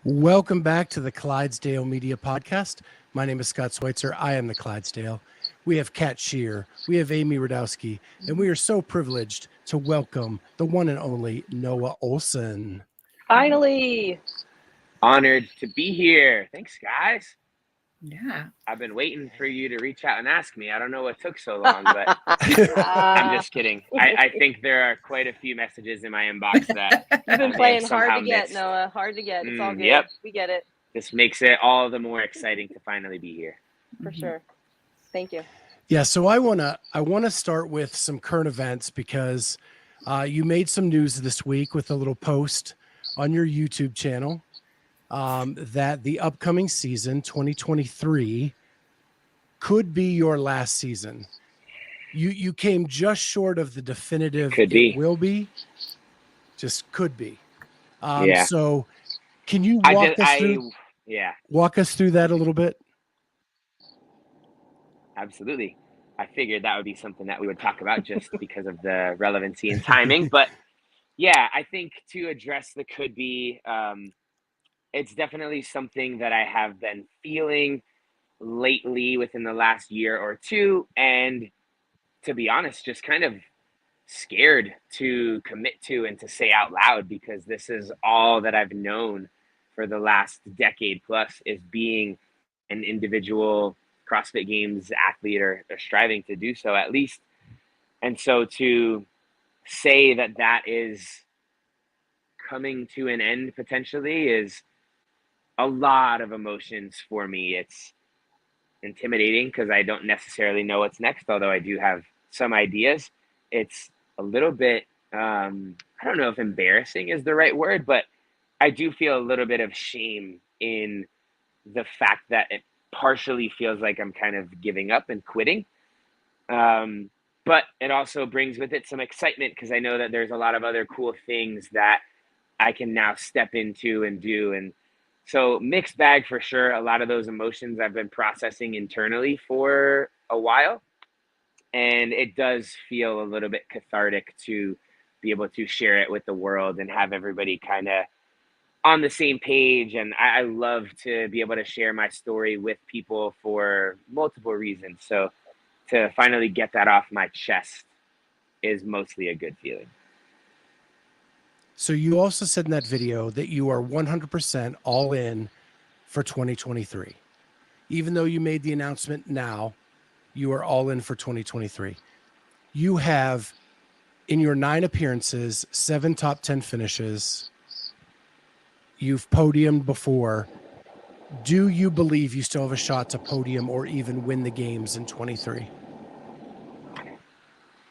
Welcome back to the Clydesdale Media Podcast. My name is Scott Schweitzer. I am the Clydesdale. We have Kat Shear, we have Amy Radowski, and we are so privileged to welcome the one and only Noah Ohlsen. Finally. Honored to be here. Thanks, guys. Yeah. I've been waiting for you to reach out and ask me. I don't know what took so long, but I'm just kidding. I think there are quite a few messages in my inbox that You've been playing hard to get, missed. Noah. Hard to get. It's all good. Yep. We get it. This makes it all the more exciting to finally be here. For sure. Thank you. Yeah, so I wanna start with some current events because you made some news this week with a little post on your YouTube channel that the upcoming season 2023 could be your last season. You came just short of the definitive Could be. It will be, just could be. Yeah. So can you walk us through that a little bit? Absolutely. I figured that would be something that we would talk about just because of the relevancy and timing. But yeah, I think to address the could be, it's definitely something that I have been feeling lately within the last year or two. And to be honest, just kind of scared to commit to and to say out loud, because this is all that I've known for the last decade plus, is being an individual CrossFit Games athlete or striving to do so at least. And so to say that that is coming to an end potentially is a lot of emotions for me. It's intimidating because I don't necessarily know what's next, although I do have some ideas. It's a little bit, I don't know if embarrassing is the right word, but I do feel a little bit of shame in the fact that it partially feels like I'm kind of giving up and quitting. But it also brings with it some excitement because I know that there's a lot of other cool things that I can now step into and do. And so mixed bag for sure. A lot of those emotions I've been processing internally for a while. And it does feel a little bit cathartic to be able to share it with the world and have everybody kind of on the same page. And I love to be able to share my story with people for multiple reasons. So to finally get that off my chest is mostly a good feeling. So you also said in that video that you are 100% all in for 2023. Even though you made the announcement now, you are all in for 2023. You have, in your 9 appearances, 7 top 10 finishes. You've podiumed before. Do you believe you still have a shot to podium or even win the games in 23?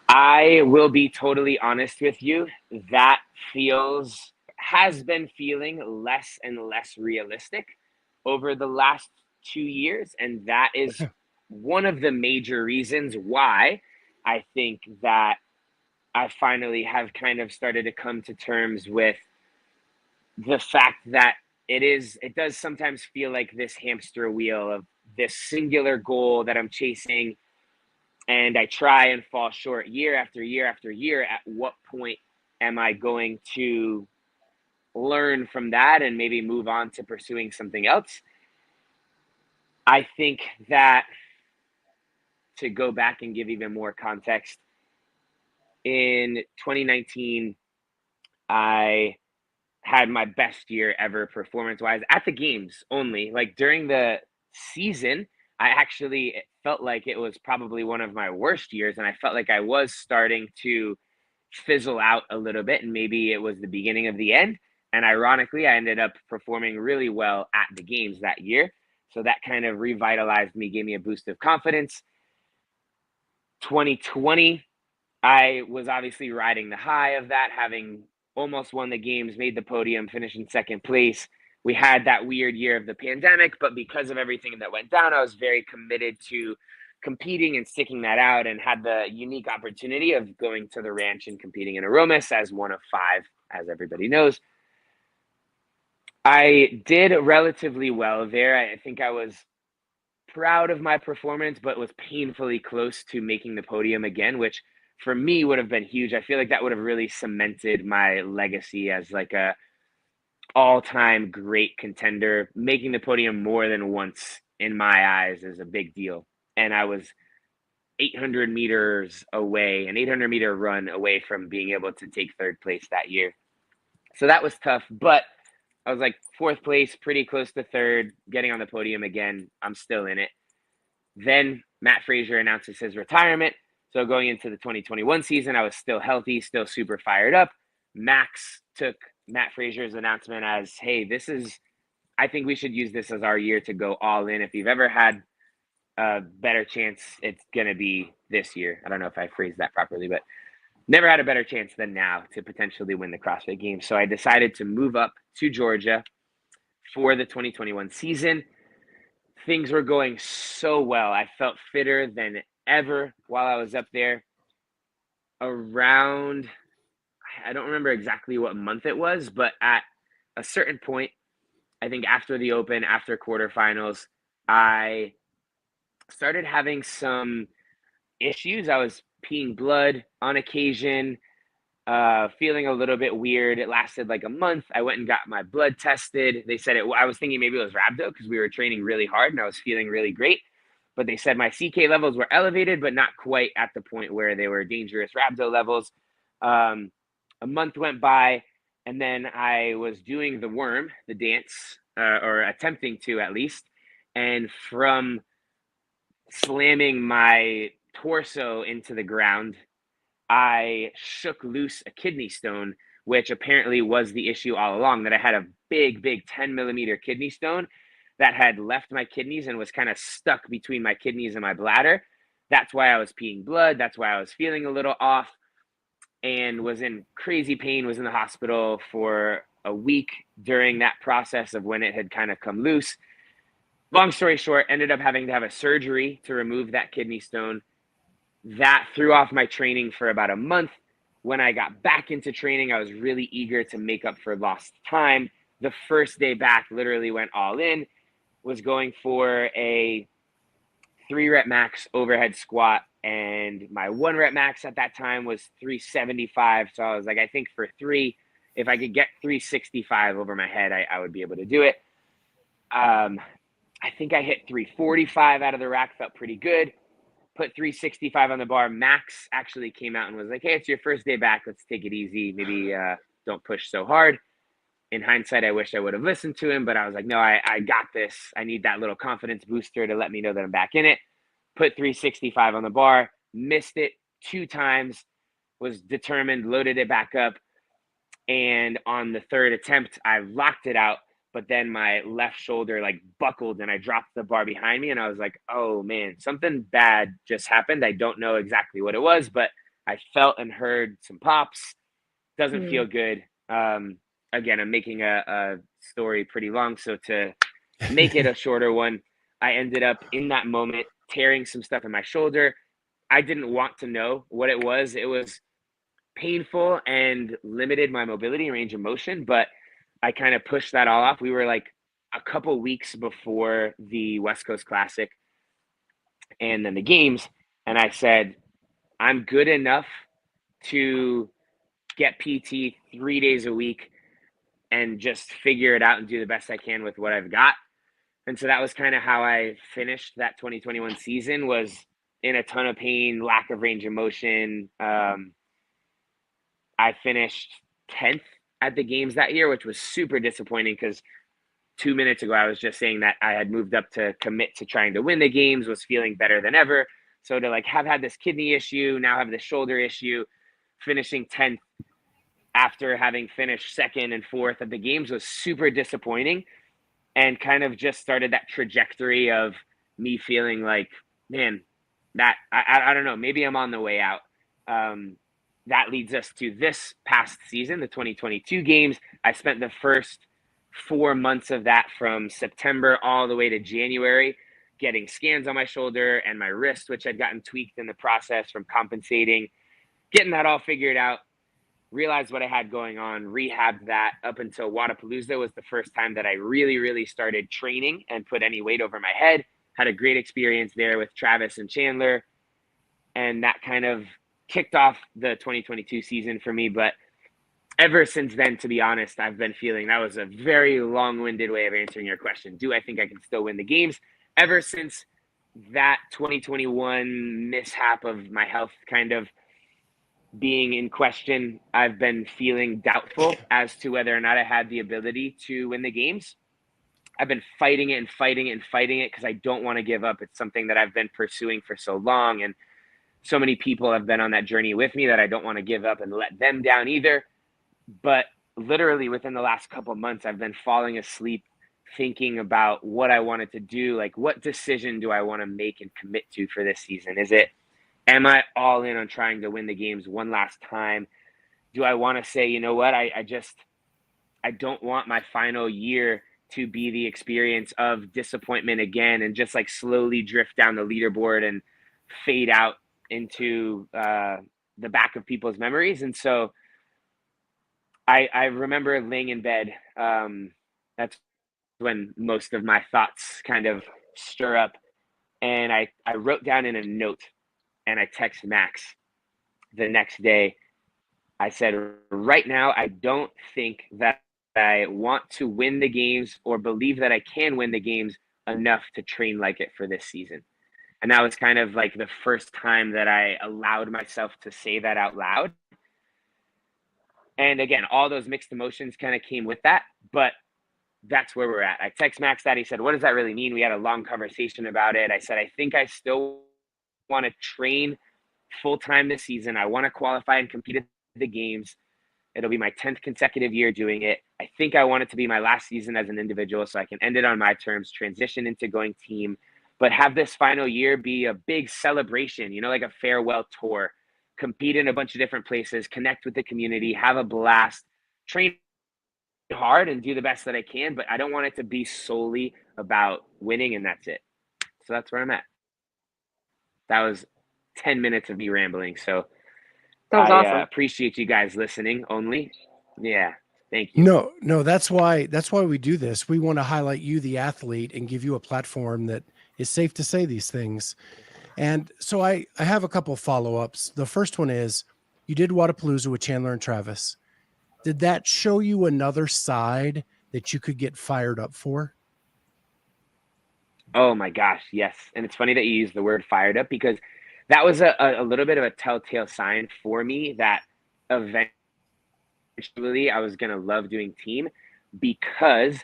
I will be totally honest with you. That has been feeling less and less realistic over the last 2 years. And that is one of the major reasons why I think that I finally have kind of started to come to terms with the fact that it does sometimes feel like this hamster wheel of this singular goal that I'm chasing. And I try and fall short year after year after year. At what point am I going to learn from that and maybe move on to pursuing something else? I think that, to go back and give even more context, in 2019, I had my best year ever performance-wise at the games only. Like during the season, it felt like it was probably one of my worst years, and I felt like I was starting to fizzle out a little bit, and maybe it was the beginning of the end. And ironically, I ended up performing really well at the games that year. So that kind of revitalized me, gave me a boost of confidence. 2020, I was obviously riding the high of that, having almost won the games, made the podium, finished in second place. We had that weird year of the pandemic, but because of everything that went down, I was very committed to competing and sticking that out, and had the unique opportunity of going to the ranch and competing in Aromas as one of 5, as everybody knows. I did relatively well there. I think I was proud of my performance, but was painfully close to making the podium again, which for me would have been huge. I feel like that would have really cemented my legacy as like a all-time great contender. Making the podium more than once in my eyes is a big deal. And I was 800 meters away, an 800-meter run away from being able to take third place that year. So that was tough, but I was like fourth place, pretty close to third, getting on the podium again. I'm still in it. Then Matt Frazier announces his retirement. So going into the 2021 season, I was still healthy, still super fired up. Max took Matt Frazier's announcement as, hey, I think we should use this as our year to go all in. If you've ever had a better chance, it's going to be this year. I don't know if I phrased that properly, but never had a better chance than now to potentially win the CrossFit Games. So I decided to move up to Georgia for the 2021 season. Things were going so well. I felt fitter than ever while I was up there. Around, I don't remember exactly what month it was, but at a certain point, I think after the Open, after quarterfinals, I started having some issues. I was peeing blood on occasion, feeling a little bit weird. It lasted like a month. I went and got my blood tested. They said I was thinking maybe it was rhabdo because we were training really hard and I was feeling really great. But they said my CK levels were elevated, but not quite at the point where they were dangerous rhabdo levels. A month went by, and then I was doing the worm, the dance, or attempting to at least. And from slamming my torso into the ground, I shook loose a kidney stone, which apparently was the issue all along, that I had a big 10-millimeter kidney stone that had left my kidneys and was kind of stuck between my kidneys and my bladder. That's why I was peeing blood. That's why I was feeling a little off and was in crazy pain, was in the hospital for a week during that process of when it had kind of come loose. Long story short, ended up having to have a surgery to remove that kidney stone. That threw off my training for about a month. When I got back into training, I was really eager to make up for lost time. The first day back, literally went all in, was going for a 3-rep max overhead squat. And my 1-rep max at that time was 375. So I was like, I think for 3, if I could get 365 over my head, I would be able to do it. I think I hit 345 out of the rack, felt pretty good. Put 365 on the bar. Max actually came out and was like, hey, it's your first day back. Let's take it easy. Maybe don't push so hard. In hindsight, I wish I would have listened to him, but I was like, no, I got this. I need that little confidence booster to let me know that I'm back in it. Put 365 on the bar, missed it 2 times, was determined, loaded it back up. And on the 3rd attempt, I locked it out. But then my left shoulder like buckled and I dropped the bar behind me. And I was like, oh man, something bad just happened. I don't know exactly what it was, but I felt and heard some pops. Doesn't feel good. Again, I'm making a story pretty long. So to make it a shorter one, I ended up in that moment tearing some stuff in my shoulder. I didn't want to know what it was. It was painful and limited my mobility and range of motion, but I kind of pushed that all off. We were like a couple weeks before the West Coast Classic and then the games. And I said, I'm good enough to get PT 3 days a week and just figure it out and do the best I can with what I've got. And so that was kind of how I finished that 2021 season, was in a ton of pain, lack of range of motion. I finished 10th at the games that year, which was super disappointing because 2 minutes ago, I was just saying that I had moved up to commit to trying to win the games, was feeling better than ever. So to like have had this kidney issue, now have the shoulder issue, finishing 10th after having finished 2nd and 4th at the games was super disappointing, and kind of just started that trajectory of me feeling like, man, that I don't know, maybe I'm on the way out. That leads us to this past season, the 2022 games. I spent the first 4 months of that from September all the way to January, getting scans on my shoulder and my wrist, which had gotten tweaked in the process from compensating, getting that all figured out, realized what I had going on, rehabbed that up until Wodapalooza was the first time that I really started training and put any weight over my head. Had a great experience there with Travis and Chandler. And that kind of kicked off the 2022 season for me. But ever since then, to be honest, I've been feeling that was a very long-winded way of answering your question. Do I think I can still win the games? Ever since that 2021 mishap of my health kind of being in question, I've been feeling doubtful as to whether or not I had the ability to win the games. I've been fighting it and fighting it and fighting it because I don't want to give up. It's something that I've been pursuing for so long, and so many people have been on that journey with me that I don't want to give up and let them down either. But literally within the last couple of months, I've been falling asleep thinking about what I wanted to do. Like, what decision do I want to make and commit to for this season? Am I all in on trying to win the games one last time? Do I want to say, you know what, I don't want my final year to be the experience of disappointment again and just like slowly drift down the leaderboard and fade out into the back of people's memories. And so I remember laying in bed. That's when most of my thoughts kind of stir up. And I wrote down in a note, and I texted Max the next day. I said, right now, I don't think that I want to win the games or believe that I can win the games enough to train like it for this season. And that was kind of like the first time that I allowed myself to say that out loud. And again, all those mixed emotions kind of came with that, but that's where we're at. I text Max that. He said, what does that really mean? We had a long conversation about it. I said, I think I still want to train full-time this season. I want to qualify and compete at the games. It'll be my 10th consecutive year doing it. I think I want it to be my last season as an individual so I can end it on my terms, transition into going team, but have this final year be a big celebration, you know, like a farewell tour, compete in a bunch of different places, connect with the community, have a blast, train hard and do the best that I can, but I don't want it to be solely about winning and that's it. So that's where I'm at. That was 10 minutes of me rambling. So that was awesome. Appreciate you guys listening only. Yeah. Thank you. No, that's why we do this. We want to highlight you, the athlete, and give you a platform that is safe to say these things. And so I have a couple of follow-ups. The first one is, you did Wodapalooza with Chandler and Travis. Did that show you another side that you could get fired up for? Oh my gosh, yes. And it's funny that you use the word fired up, because that was a little bit of a telltale sign for me that eventually I was going to love doing team, because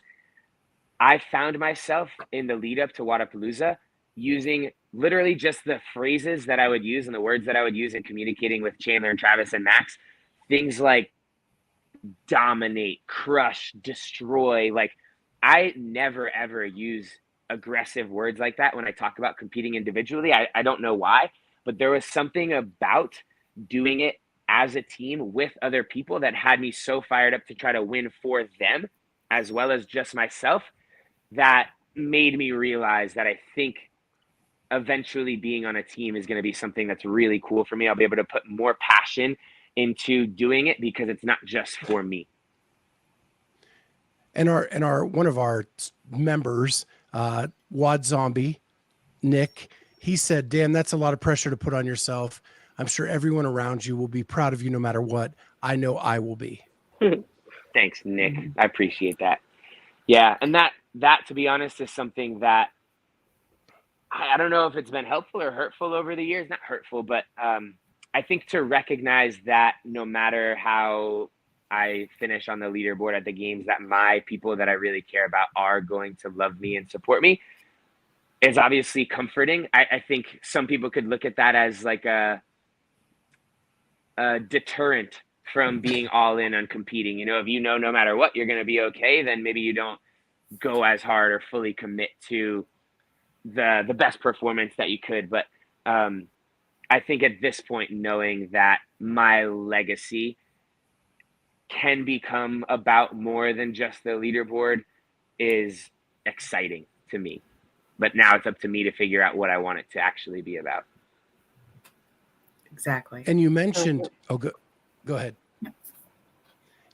I found myself in the lead up to Wodapalooza using literally just the phrases that I would use and the words that I would use in communicating with Chandler and Travis and Max. Things like dominate, crush, destroy. Like, I never, ever use aggressive words like that when I talk about competing individually. I don't know why, but there was something about doing it as a team with other people that had me so fired up to try to win for them as well as just myself, that made me realize that I think eventually being on a team is going to be something that's really cool for me. I'll be able to put more passion into doing it because it's not just for me. And our one of our members, Wad Zombie, Nick, he said, damn, that's a lot of pressure to put on yourself. I'm sure everyone around you will be proud of you no matter what. I know I will be. Thanks, Nick. I appreciate that. Yeah. And that to be honest is something that I don't know if it's been helpful or hurtful over the years. Not hurtful, but I think to recognize that no matter how I finish on the leaderboard at the games, that my people that I really care about are going to love me and support me is obviously comforting. I think some people could look at that as like a deterrent from being all in on competing. You know, if you know no matter what you're going to be okay, then maybe you don't go as hard or fully commit to the best performance that you could. But I think at this point, knowing that my legacy can become about more than just the leaderboard is exciting to me. But now it's up to me to figure out what I want it to actually be about. Exactly. And you mentioned, go ahead.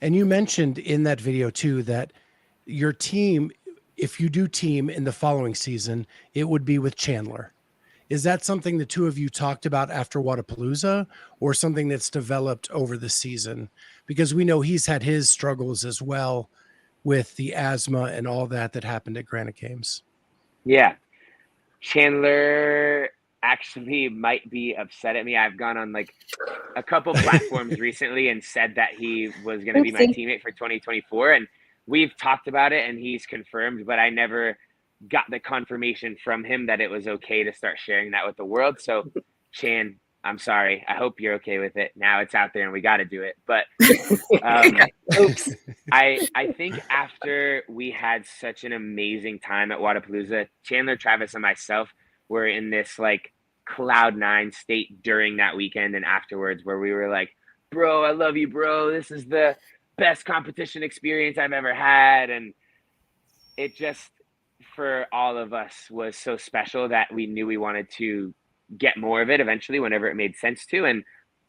And you mentioned in that video too, that your team, if you do team in the following season, it would be with Chandler. Is that something the two of you talked about after Wodapalooza, or something that's developed over the season? Because we know he's had his struggles as well with the asthma and all that happened at Granite Games. Yeah. Chandler actually might be upset at me. I've gone on like a couple platforms recently and said that he was going to be my teammate for 2024. And we've talked about it and he's confirmed, but I never got the confirmation from him that it was okay to start sharing that with the world. So Chan, I'm sorry. I hope you're okay with it. Now it's out there and we got to do it. But Oops. I think after we had such an amazing time at Wodapalooza, Chandler, Travis, and myself were in this like cloud nine state during that weekend and afterwards, where we were like, bro, I love you, bro. This is the best competition experience I've ever had. And it just, for all of us, was so special that we knew we wanted to get more of it eventually whenever it made sense to. And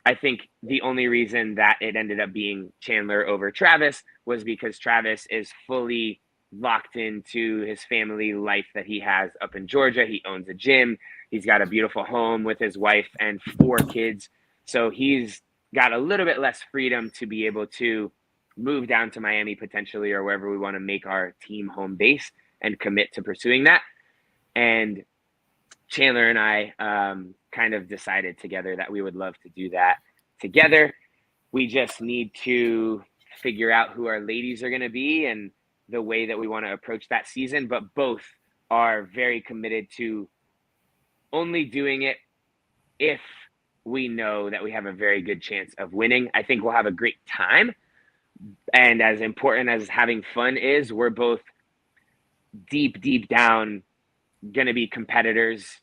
I think the only reason that it ended up being Chandler over Travis was because Travis is fully locked into his family life that he has up in Georgia. He owns a gym. He's got a beautiful home with his wife and 4 kids. So he's got a little bit less freedom to be able to move down to Miami potentially, or wherever we want to make our team home base and commit to pursuing that. And Chandler and I kind of decided together that we would love to do that together. We just need to figure out who our ladies are going to be and the way that we want to approach that season. But both are very committed to only doing it if we know that we have a very good chance of winning. I think we'll have a great time. And as important as having fun is, we're both deep down going to be competitors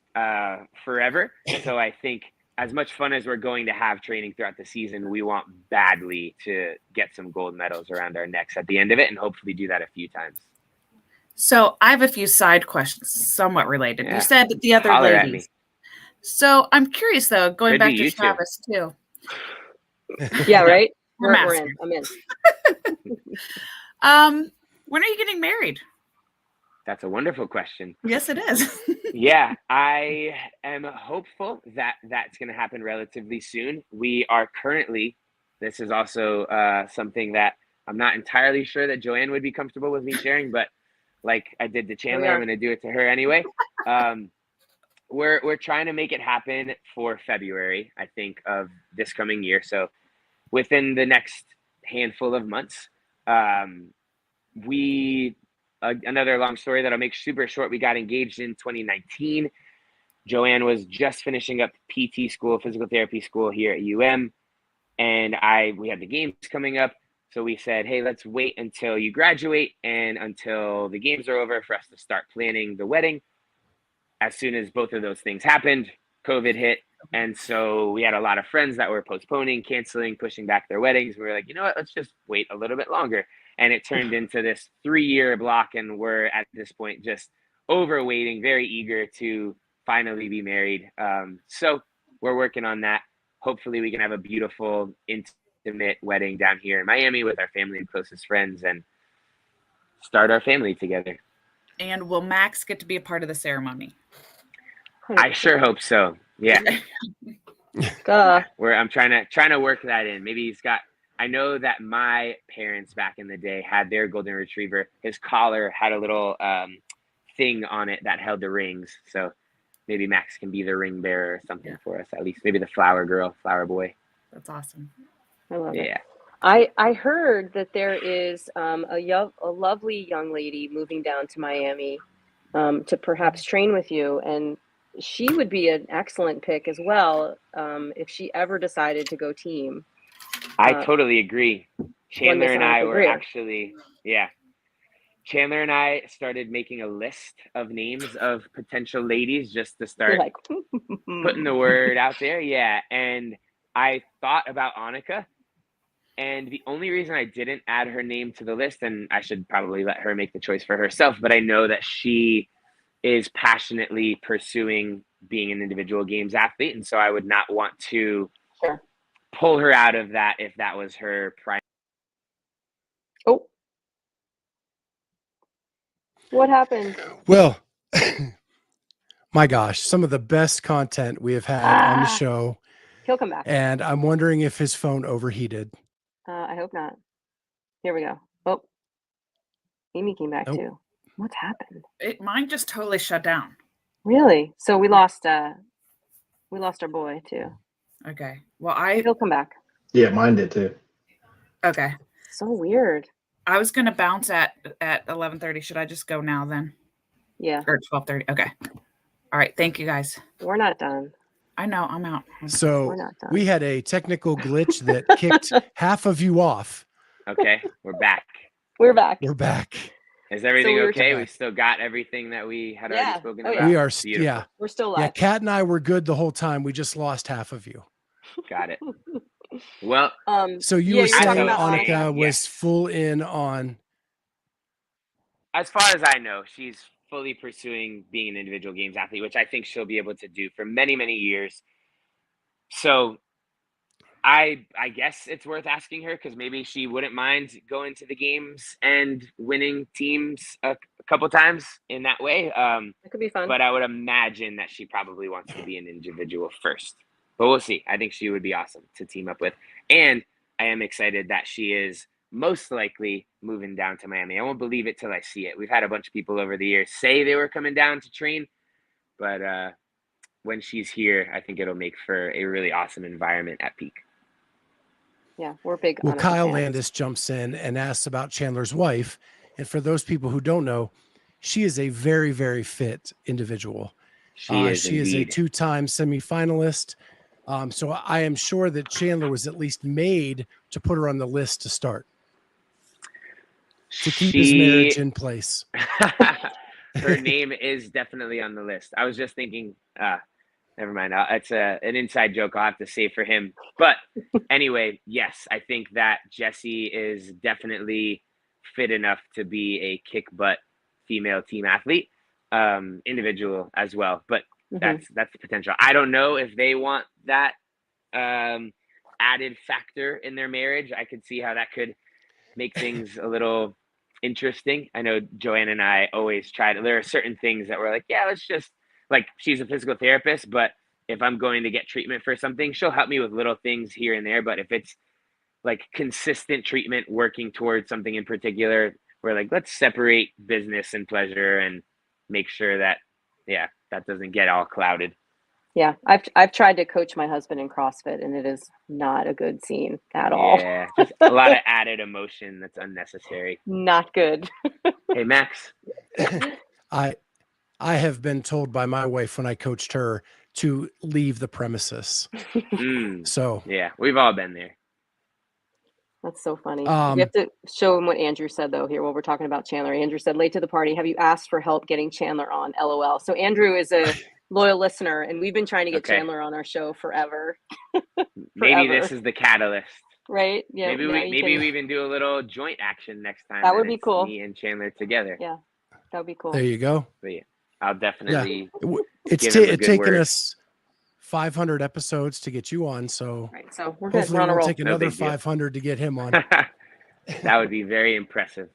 forever. So I think as much fun as we're going to have training throughout the season, we want badly to get some gold medals around our necks at the end of it and hopefully do that a few times. So I have a few side questions somewhat related. Yeah. You said the other Holler at ladies. me. So I'm curious though, going Could back be to you two. Travis too. Yeah, right? We're We're in. I'm in. When are you getting married? That's a wonderful question. Yes, it is. Yeah, I am hopeful that that's going to happen relatively soon. We are currently, this is also something that I'm not entirely sure that Joann would be comfortable with me sharing, but like I did to Chandler, I'm going to do it to her anyway. We're trying to make it happen for February, I think, of this coming year. So within the next handful of months, another long story that I'll make super short. We got engaged in 2019. Joann was just finishing up PT school, physical therapy school here at UM. And we had the games coming up. So we said, hey, let's wait until you graduate and until the games are over for us to start planning the wedding. As soon as both of those things happened, COVID hit. And so we had a lot of friends that were postponing, canceling, pushing back their weddings. We were like, you know what, let's just wait a little bit longer. And it turned into this 3-year block. And we're at this point just overwaiting, very eager to finally be married. So we're working on that. Hopefully we can have a beautiful, intimate wedding down here in Miami with our family and closest friends and start our family together. And will Max get to be a part of the ceremony? I sure hope so. Yeah. I'm trying to work that in. Maybe I know that my parents back in the day had their golden retriever. His collar had a little thing on it that held the rings. So maybe Max can be the ring bearer or something for us, at least. Maybe the flower boy. That's awesome. I love it. I heard that there is a lovely young lady moving down to Miami to perhaps train with you, and she would be an excellent pick as well if she ever decided to go team. I totally agree. Chandler and I were actually, Chandler and I started making a list of names of potential ladies just to start putting the word out there. Yeah. And I thought about Annika. And the only reason I didn't add her name to the list, and I should probably let her make the choice for herself, but I know that she is passionately pursuing being an individual games athlete. And so I would not want to pull her out of that if that was her primary. Oh, what happened? Well, my gosh, some of the best content we have had on the show. He'll come back. And I'm wondering if his phone overheated. I hope not. Here we go. Oh, Amy came back too. What's happened? Mine just totally shut down. Really? So we lost our boy too. Okay. Well, He'll come back. Yeah, mine did too. Okay. So weird. I was gonna bounce at 11:30. Should I just go now then? Yeah. Or 12:30. Okay. All right. Thank you guys. We're not done. I know. I'm out. So we had a technical glitch that kicked half of you off. Okay, we're back. We're back. We're back. Is everything we're okay? back. We still got everything that we had already spoken about. We are. Beautiful. Yeah. We're still live. Yeah. Kat and I were good the whole time. We just lost half of you. Got it. Well, so you were saying talking Annika was full in on. As far as I know, she's fully pursuing being an individual games athlete, which I think she'll be able to do for many, many years. So I guess it's worth asking her, because maybe she wouldn't mind going to the games and winning teams a couple times in that way. It could be fun. But I would imagine that she probably wants to be an individual first. But we'll see. I think she would be awesome to team up with. And I am excited that she is most likely moving down to Miami. I won't believe it till I see it. We've had a bunch of people over the years say they were coming down to train, but when she's here, I think it'll make for a really awesome environment at Peak. Yeah, we're big. Well, Kyle Landis jumps in and asks about Chandler's wife. And for those people who don't know, she is a very, very fit individual. She is a two-time semifinalist. So I am sure that Chandler was at least made to put her on the list to start. To keep his marriage in place. Her name is definitely on the list. I was just thinking, never mind. It's an inside joke I'll have to save for him. But anyway, yes, I think that Jessie is definitely fit enough to be a kick butt female team athlete, individual as well. But that's the potential. I don't know if they want that added factor in their marriage. I could see how that could make things a little interesting. I know Joann and I always try to, there are certain things that we're like, yeah, let's just, like, she's a physical therapist, but if I'm going to get treatment for something, she'll help me with little things here and there. But if it's like consistent treatment working towards something in particular, we're like, let's separate business and pleasure and make sure that, yeah, that doesn't get all clouded. Yeah, I've tried to coach my husband in CrossFit, and it is not a good scene at all. Yeah, just a lot of added emotion that's unnecessary. Not good. Hey, Max. I have been told by my wife when I coached her to leave the premises. So yeah, we've all been there. That's so funny. We have to show him what Andrew said, though, here while we're talking about Chandler. Andrew said, late to the party, have you asked for help getting Chandler on? LOL. So Andrew is a loyal listener, and we've been trying to get Chandler on our show forever. Maybe this is the catalyst. Right? Yeah. Maybe we even do a little joint action next time. That would be cool. Me and Chandler together. Yeah, that would be cool. There you go. But yeah, I'll definitely. Yeah. It's taken us 500 episodes to get you on, so, so we're good. Hopefully we'll take another 500 to get him on. That would be very impressive.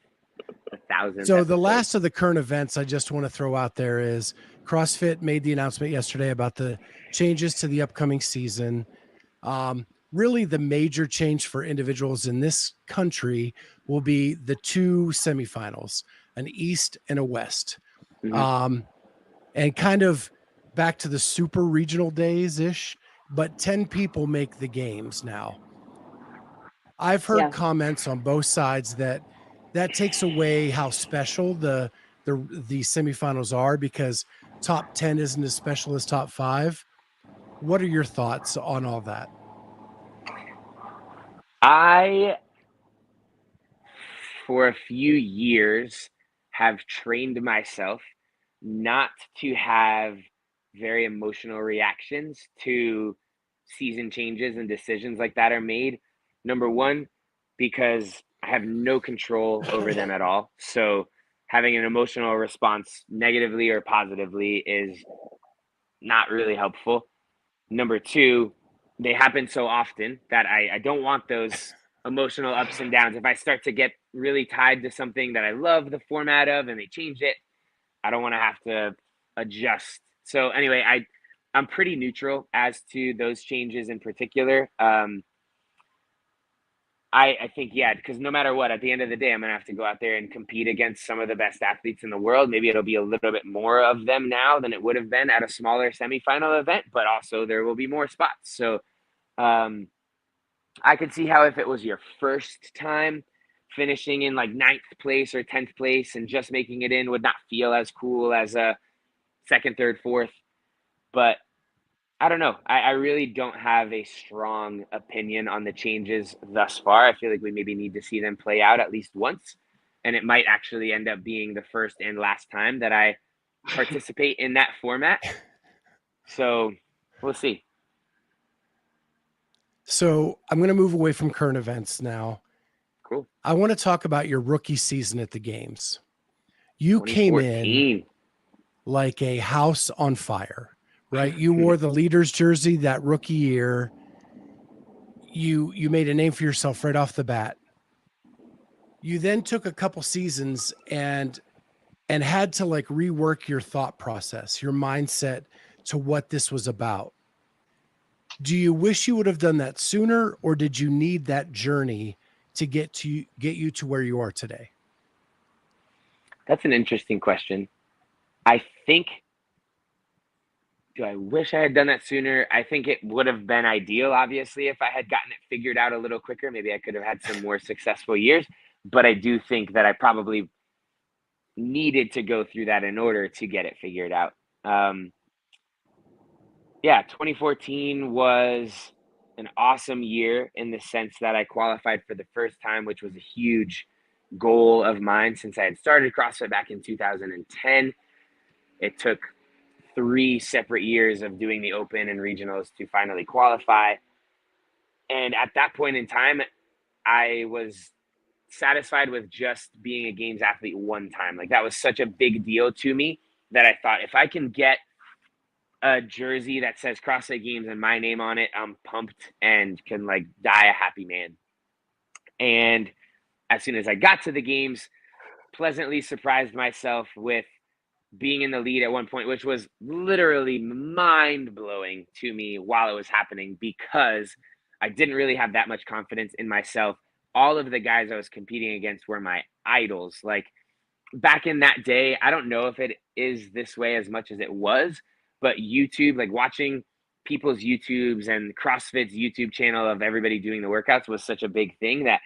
1,000. So the last of the current events I just want to throw out there is CrossFit made the announcement yesterday about the changes to the upcoming season. Really, the major change for individuals in this country will be the two semifinals, an East and a West. And kind of back to the super regional days ish, but 10 people make the games now. I've heard comments on both sides that takes away how special the semifinals are, because top 10 isn't as special as top 5. What are your thoughts on all that? I, for a few years, have trained myself not to have very emotional reactions to season changes and decisions like that are made. Number one, because I have no control over them at all. So having an emotional response negatively or positively is not really helpful. Number two, they happen so often that I don't want those emotional ups and downs. If I start to get really tied to something that I love the format of and they change it, I don't want to have to adjust So anyway, I'm pretty neutral as to those changes in particular. I think, yeah, because no matter what, at the end of the day, I'm going to have to go out there and compete against some of the best athletes in the world. Maybe it'll be a little bit more of them now than it would have been at a smaller semifinal event, but also there will be more spots. So I could see how if it was your first time finishing in like 9th place or 10th place and just making it in would not feel as cool as a 2nd, 3rd, 4th. But I don't know. I really don't have a strong opinion on the changes thus far. I feel like we maybe need to see them play out at least once. And it might actually end up being the first and last time that I participate in that format. So we'll see. So I'm going to move away from current events now. Cool. I want to talk about your rookie season at the games. You came in like a house on fire, right? You wore the leader's jersey that rookie year. You made a name for yourself right off the bat. You then took a couple seasons and had to like rework your thought process, your mindset to what this was about. Do you wish you would have done that sooner, or did you need that journey to get you to where you are today? That's an interesting question. I think, do I wish I had done that sooner? I think it would have been ideal, obviously, if I had gotten it figured out a little quicker. Maybe I could have had some more successful years, but I do think that I probably needed to go through that in order to get it figured out. 2014 was an awesome year in the sense that I qualified for the first time, which was a huge goal of mine since I had started CrossFit back in 2010. It took 3 separate years of doing the open and regionals to finally qualify. And at that point in time, I was satisfied with just being a games athlete one time. Like that was such a big deal to me that I thought if I can get a jersey that says CrossFit Games and my name on it, I'm pumped and can like die a happy man. And as soon as I got to the games, pleasantly surprised myself with being in the lead at one point, which was literally mind-blowing to me while it was happening because I didn't really have that much confidence in myself. All of the guys I was competing against were my idols. Like back in that day, I don't know if it is this way as much as it was, but YouTube, like watching people's YouTubes and CrossFit's YouTube channel of everybody doing the workouts was such a big thing that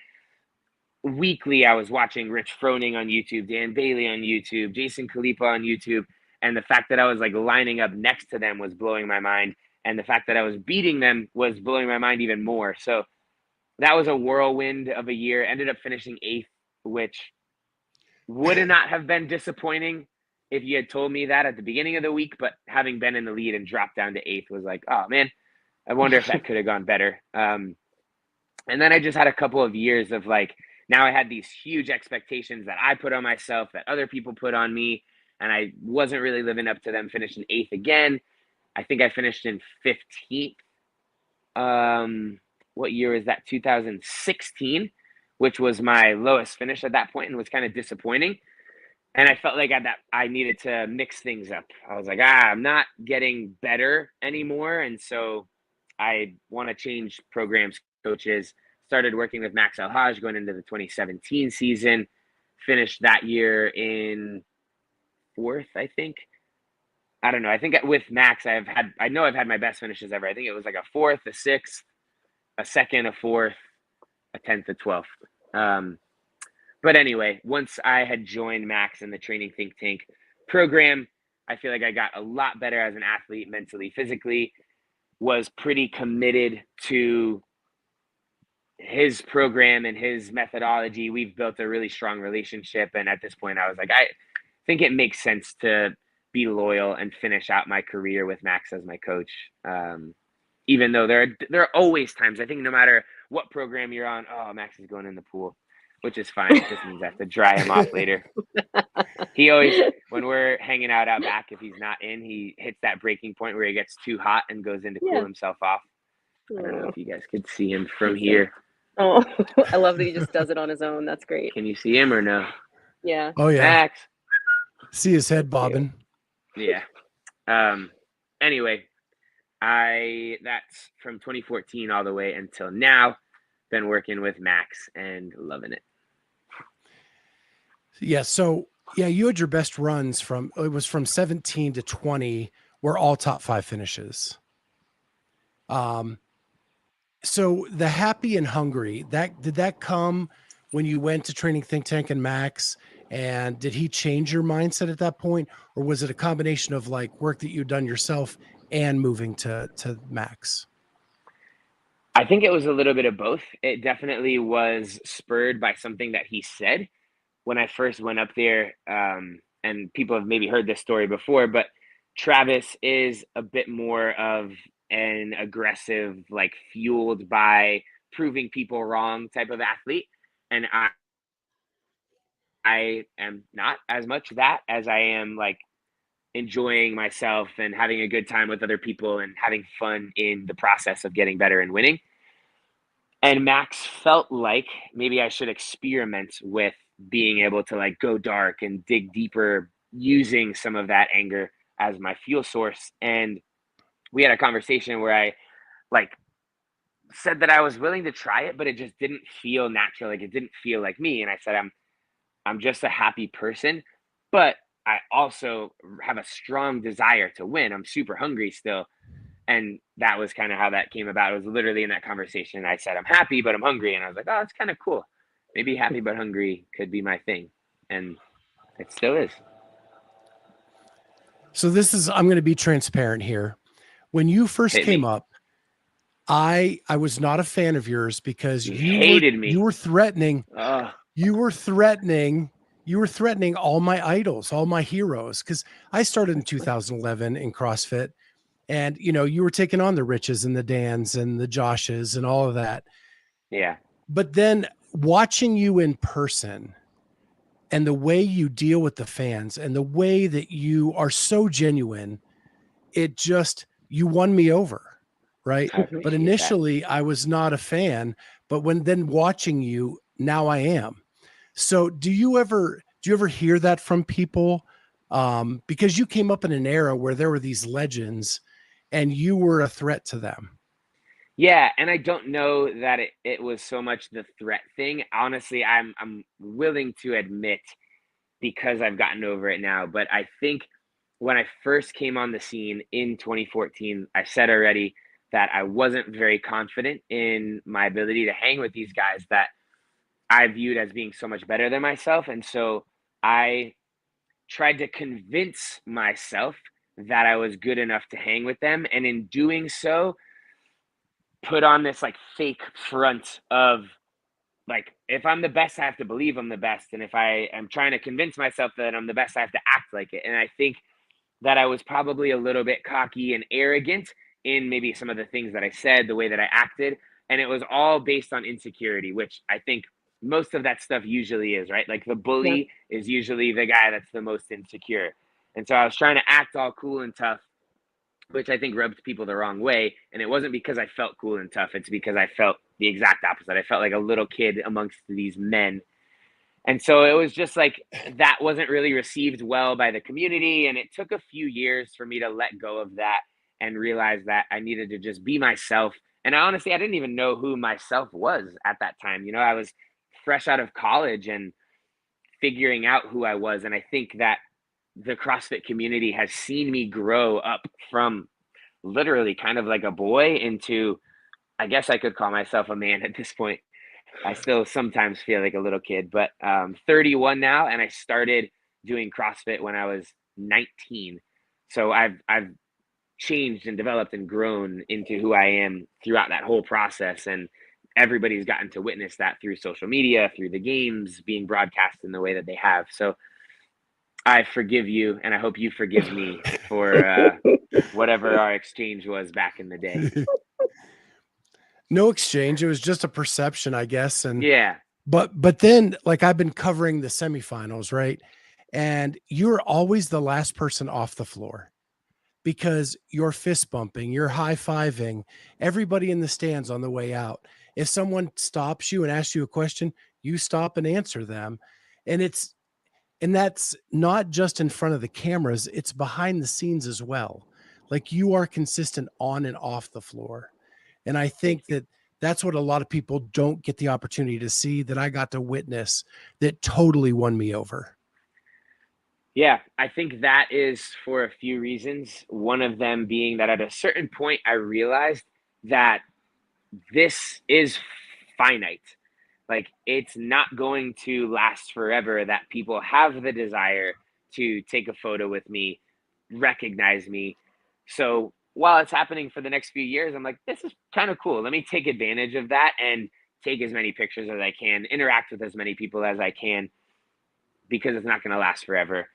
weekly I was watching Rich Froning on YouTube, Dan Bailey on YouTube, Jason Khalipa on YouTube. And the fact that I was like lining up next to them was blowing my mind. And the fact that I was beating them was blowing my mind even more. So that was a whirlwind of a year. Ended up finishing 8th, which would not have been disappointing if you had told me that at the beginning of the week, but having been in the lead and dropped down to 8th was like, oh man, I wonder if that could have gone better. And then I just had a couple of years of like, now I had these huge expectations that I put on myself, that other people put on me, and I wasn't really living up to them, finishing 8th again. I think I finished in 15th. What year was that? 2016, which was my lowest finish at that point and was kind of disappointing. And I felt like I needed to mix things up. I was like, I'm not getting better anymore. And so I want to change programs, coaches. Started working with Max Alhaj going into the 2017 season. Finished that year in 4th, I think. I don't know. I think with Max, I've had my best finishes ever. I think it was like a 4th, a 6th, a 2nd, a 4th, a 10th, a 12th. But anyway, once I had joined Max in the Training Think Tank program, I feel like I got a lot better as an athlete, mentally, physically, was pretty committed to his program and his methodology. We've built a really strong relationship. And at this point, I was like, I think it makes sense to be loyal and finish out my career with Max as my coach. Even though there are always times, I think no matter what program you're on, oh, Max is going in the pool, which is fine. It just means I have to dry him off later. He always, when we're hanging out back, if he's not in, he hits that breaking point where he gets too hot and goes in to cool himself off. I don't know if you guys could see him from here. Oh, I love that he just does it on his own. That's great. Can you see him or no? Yeah. Oh yeah. Max. See his head bobbing. Yeah. anyway, that's from 2014 all the way until now. Been working with Max and loving it. Yeah. So yeah, you had your best runs from 17 to 20 were all top 5 finishes. So the happy and hungry, did that come when you went to training Think Tank and Max? And did he change your mindset at that point? Or was it a combination of like work that you'd done yourself and moving to Max? I think it was a little bit of both. It definitely was spurred by something that he said when I first went up there. And people have maybe heard this story before, but Travis is a bit more of an aggressive, like fueled by proving people wrong type of athlete. And I am not as much that as I am like enjoying myself and having a good time with other people and having fun in the process of getting better and winning. And Max felt like maybe I should experiment with being able to like go dark and dig deeper using some of that anger as my fuel source. And we had a conversation where I like said that I was willing to try it, but it just didn't feel natural. Like it didn't feel like me. And I said, I'm just a happy person, but I also have a strong desire to win. I'm super hungry still. And that was kind of how that came about. It was literally in that conversation. I said, I'm happy, but I'm hungry. And I was like, oh, that's kind of cool. Maybe happy, but hungry could be my thing. And it still is. So I'm going to be transparent here. When you first came up, I was not a fan of yours because you hated me. You were threatening. You were threatening all my idols, all my heroes. Cause I started in 2011 in CrossFit, and you were taking on the Riches and the Dans and the Joshes and all of that. Yeah. But then watching you in person and the way you deal with the fans and the way that you are so genuine, you won me over. Right. But initially I was not a fan, but then watching you, now I am. So do you ever hear that from people? Because you came up in an era where there were these legends and you were a threat to them. Yeah. And I don't know that it was so much the threat thing. Honestly, I'm willing to admit, because I've gotten over it now, but I think when I first came on the scene in 2014, I said already that I wasn't very confident in my ability to hang with these guys that I viewed as being so much better than myself. And so I tried to convince myself that I was good enough to hang with them. And in doing so, put on this like fake front of like, if I'm the best, I have to believe I'm the best. And if I am trying to convince myself that I'm the best, I have to act like it. And I think that I was probably a little bit cocky and arrogant in maybe some of the things that I said, the way that I acted. And it was all based on insecurity, which I think most of that stuff usually is, right? Like the bully is usually the guy that's the most insecure. And so I was trying to act all cool and tough, which I think rubbed people the wrong way. And it wasn't because I felt cool and tough. It's because I felt the exact opposite. I felt like a little kid amongst these men. And so it was just like, that wasn't really received well by the community. And it took a few years for me to let go of that and realize that I needed to just be myself. And I didn't even know who myself was at that time. I was fresh out of college and figuring out who I was. And I think that the CrossFit community has seen me grow up from literally kind of like a boy into, I guess I could call myself a man at this point. I still sometimes feel like a little kid, but 31 now, and I started doing CrossFit when I was 19. So I've changed and developed and grown into who I am throughout that whole process, and everybody's gotten to witness that through social media, through the games being broadcast in the way that they have. So I forgive you, and I hope you forgive me for whatever our exchange was back in the day. No exchange. It was just a perception, I guess. And yeah, but then like I've been covering the semifinals, right? And you're always the last person off the floor because you're fist bumping, you're high-fiving everybody in the stands on the way out. If someone stops you and asks you a question, you stop and answer them. And that's not just in front of the cameras, it's behind the scenes as well. Like, you are consistent on and off the floor. And I think that that's what a lot of people don't get the opportunity to see, that I got to witness, that totally won me over. Yeah, I think that is for a few reasons. One of them being that at a certain point, I realized that this is finite. Like, it's not going to last forever, that people have the desire to take a photo with me, recognize me. So while it's happening for the next few years, I'm like, this is kind of cool. Let me take advantage of that and take as many pictures as I can, interact with as many people as I can, because it's not going to last forever.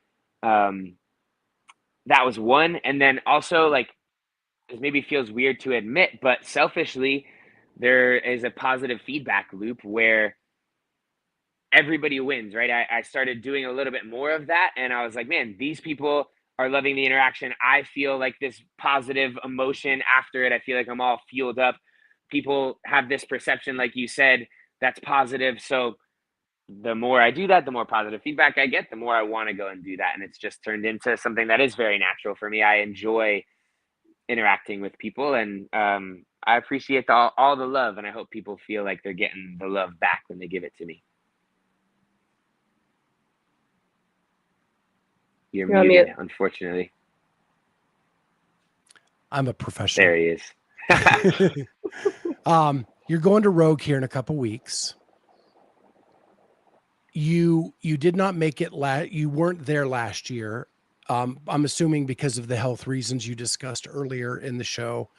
That was one. And then also, like, this maybe feels weird to admit, but selfishly, there is a positive feedback loop where everybody wins, right? I started doing a little bit more of that, and I was like, man, these people are loving the interaction. I feel like this positive emotion after it. I feel like I'm all fueled up. People have this perception, like you said, that's positive. So the more I do that, the more positive feedback I get, the more I want to go and do that. And it's just turned into something that is very natural for me. I enjoy interacting with people, and I appreciate all the love, and I hope people feel like they're getting the love back when they give it to me. You're muted, unfortunately. I'm a professional. There he is. You're going to Rogue here in a couple weeks. You did not make it you weren't there last year. I'm assuming because of the health reasons you discussed earlier in the show.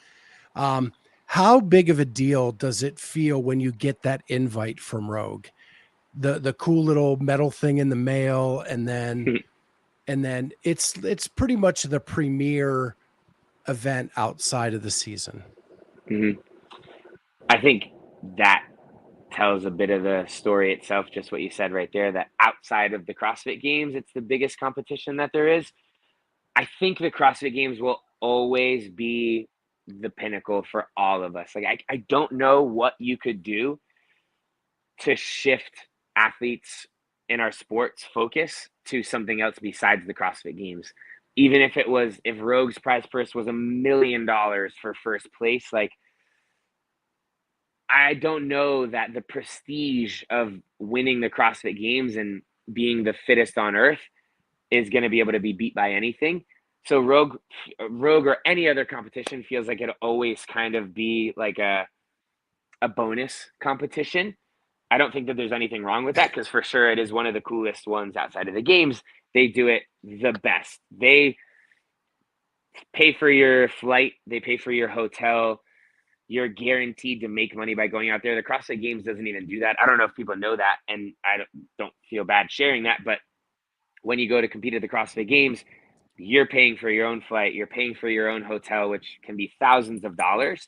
How big of a deal does it feel when you get that invite from Rogue? The cool little metal thing in the mail, and then it's pretty much the premier event outside of the season. Mm-hmm. I think that tells a bit of the story itself, just what you said right there, that outside of the CrossFit Games, it's the biggest competition that there is. I think the CrossFit Games will always be the pinnacle for all of us. Like, I don't know what you could do to shift athletes in our sports focus to something else besides the CrossFit Games. Even if Rogue's prize purse was $1 million for first place, like, I don't know that the prestige of winning the CrossFit Games and being the fittest on earth is going to be able to be beat by anything. So Rogue or any other competition feels like it'll always kind of be like a bonus competition. I don't think that there's anything wrong with that, because for sure it is one of the coolest ones outside of the games. They do it the best. They pay for your flight. They pay for your hotel. You're guaranteed to make money by going out there. The CrossFit Games doesn't even do that. I don't know if people know that, and I don't feel bad sharing that, but when you go to compete at the CrossFit Games, you're paying for your own flight. You're paying for your own hotel, which can be thousands of dollars.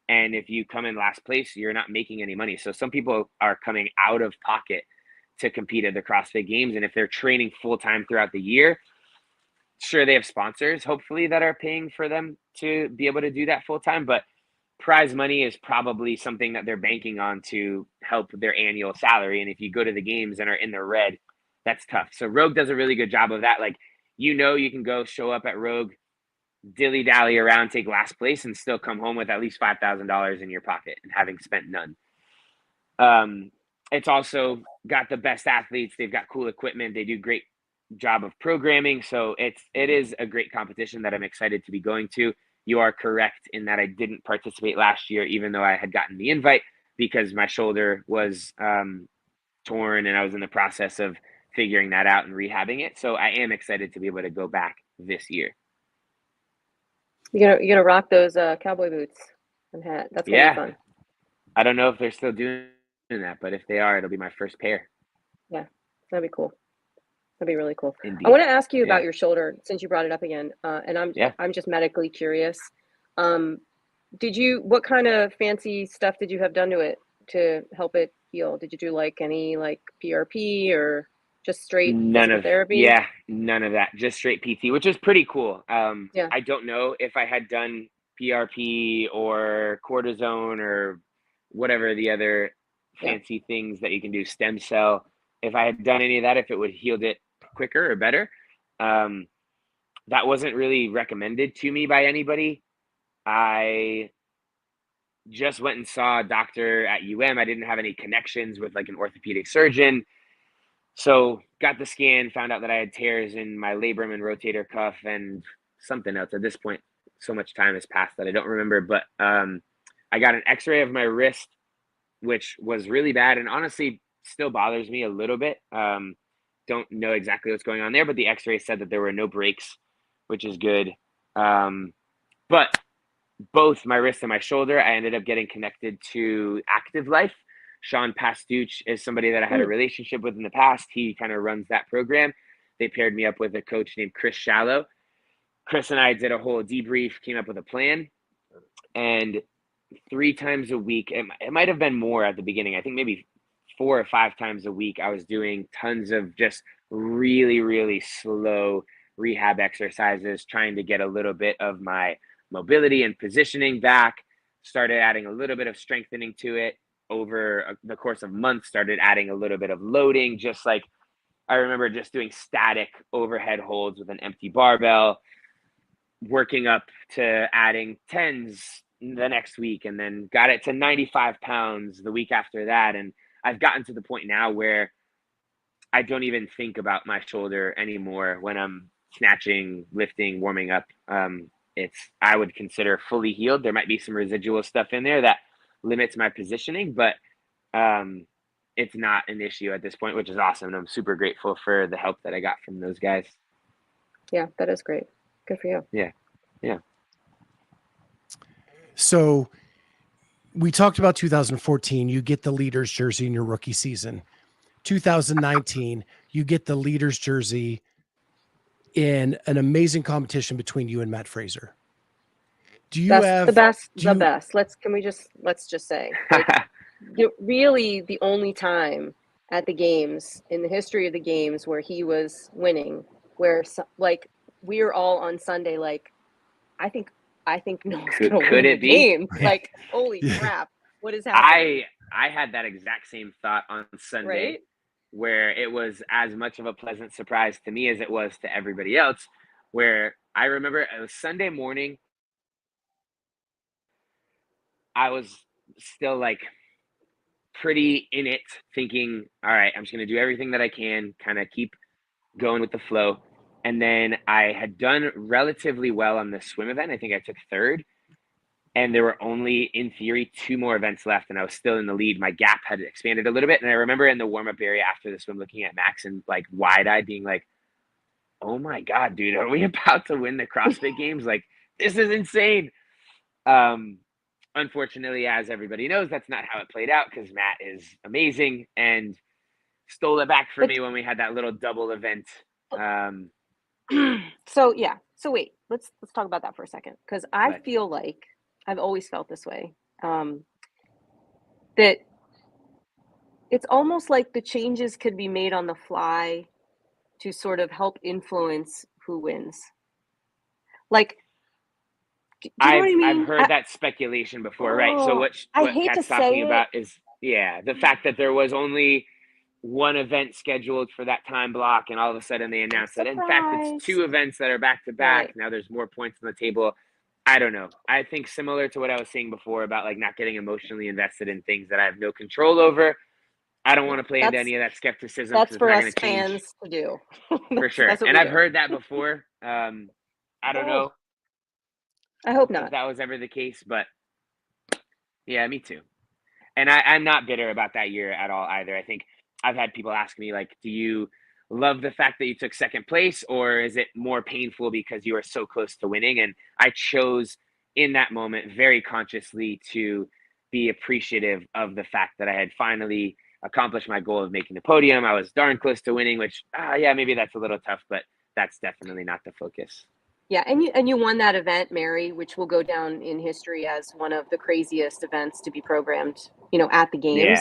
And if you come in last place, you're not making any money. So some people are coming out of pocket to compete at the CrossFit Games. And if they're training full-time throughout the year, sure, they have sponsors, hopefully, that are paying for them to be able to do that full-time. But prize money is probably something that they're banking on to help their annual salary. And if you go to the games and are in the red, that's tough. So Rogue does a really good job of that. Like, you can go show up at Rogue, dilly-dally around, take last place, and still come home with at least $5,000 in your pocket and having spent none. It's also got the best athletes. They've got cool equipment. They do great job of programming. So it is a great competition that I'm excited to be going to. You are correct in that I didn't participate last year, even though I had gotten the invite, because my shoulder was torn and I was in the process of figuring that out and rehabbing it. So I am excited to be able to go back this year. You're gonna rock those cowboy boots and hat. That's gonna be fun. I don't know if they're still doing that, but if they are, it'll be my first pair. Yeah, that'd be cool. That'd be really cool. Indeed. I want to ask you about your shoulder, since you brought it up again. And I'm just medically curious. What kind of fancy stuff did you have done to it to help it heal? Did you do like any like PRP or just straight physical therapy? Yeah, none of that. Just straight PT, which is pretty cool. I don't know if I had done PRP or cortisone or whatever the other fancy things that you can do, stem cell. If I had done any of that, if it would healed it quicker or better. that wasn't really recommended to me by anybody. I just went and saw a doctor at UM. I didn't have any connections with like an orthopedic surgeon. So got the scan, found out that I had tears in my labrum and rotator cuff and something else. At this point, so much time has passed that I don't remember. But I got an x-ray of my wrist, which was really bad and honestly still bothers me a little bit. Don't know exactly what's going on there, but the x-ray said that there were no breaks, which is good. But both my wrist and my shoulder, I ended up getting connected to Active Life. Sean Pastuch is somebody that I had a relationship with in the past. He kind of runs that program. They paired me up with a coach named Chris Shallow. Chris and I did a whole debrief, came up with a plan, and 3 times a week, it might have been more at the beginning. I think maybe 4 or 5 times a week, I was doing tons of just really, really slow rehab exercises, trying to get a little bit of my mobility and positioning back. Started adding a little bit of strengthening to it over the course of months, started adding a little bit of loading. Just like I remember just doing static overhead holds with an empty barbell, working up to adding 10s the next week, and then got it to 95 pounds the week after that. And I've gotten to the point now where I don't even think about my shoulder anymore when I'm snatching, lifting, warming up. I would consider fully healed. There might be some residual stuff in there that limits my positioning, but it's not an issue at this point, which is awesome. And I'm super grateful for the help that I got from those guys. Yeah, that is great. Good for you. Yeah. So we talked about 2014, you get the leaders jersey in your rookie season. 2019, you get the leaders jersey in an amazing competition between you and Matt Fraser. Do you have the best? Let's just say, like, really the only time at the games in the history of the games where he was winning, where like we were all on Sunday, like, I think no one's gonna win the game. Like, holy crap, what is happening? I had that exact same thought on Sunday, right? Where it was as much of a pleasant surprise to me as it was to everybody else. Where I remember it was Sunday morning, I was still like pretty in it, thinking, all right, I'm just going to do everything that I can, kind of keep going with the flow. And then I had done relatively well on the swim event. I think I took 3rd. And there were only, in theory, 2 more events left, and I was still in the lead. My gap had expanded a little bit. And I remember in the warm-up area after the swim looking at Max and like wide-eyed being like, oh my God, dude, are we about to win the CrossFit Games? Like, this is insane. Unfortunately, as everybody knows, that's not how it played out, because Matt is amazing and stole it back from me when we had that little double event. So wait, let's talk about that for a second, because I feel like I've always felt this way, that it's almost like the changes could be made on the fly to sort of help influence who wins. Like, do you know what I mean? I've heard that speculation before, right? So what Kat's talking about is, the fact that there was only 1 event scheduled for that time block, and all of a sudden they announced that in fact it's 2 events that are back to back. Now there's more points on the table. I don't know. I think similar to what I was saying before about like not getting emotionally invested in things that I have no control over. I don't want to play into any of that skepticism. That's for us fans to do. For sure. And I've heard that before. I don't know. I hope not. If that was ever the case, but yeah, me too. And I'm not bitter about that year at all either. I think I've had people ask me, like, do you love the fact that you took 2nd place, or is it more painful because you were so close to winning? And I chose in that moment very consciously to be appreciative of the fact that I had finally accomplished my goal of making the podium. I was darn close to winning, which, maybe that's a little tough, but that's definitely not the focus. Yeah, and you won that event, Mary, which will go down in history as one of the craziest events to be programmed, at the games.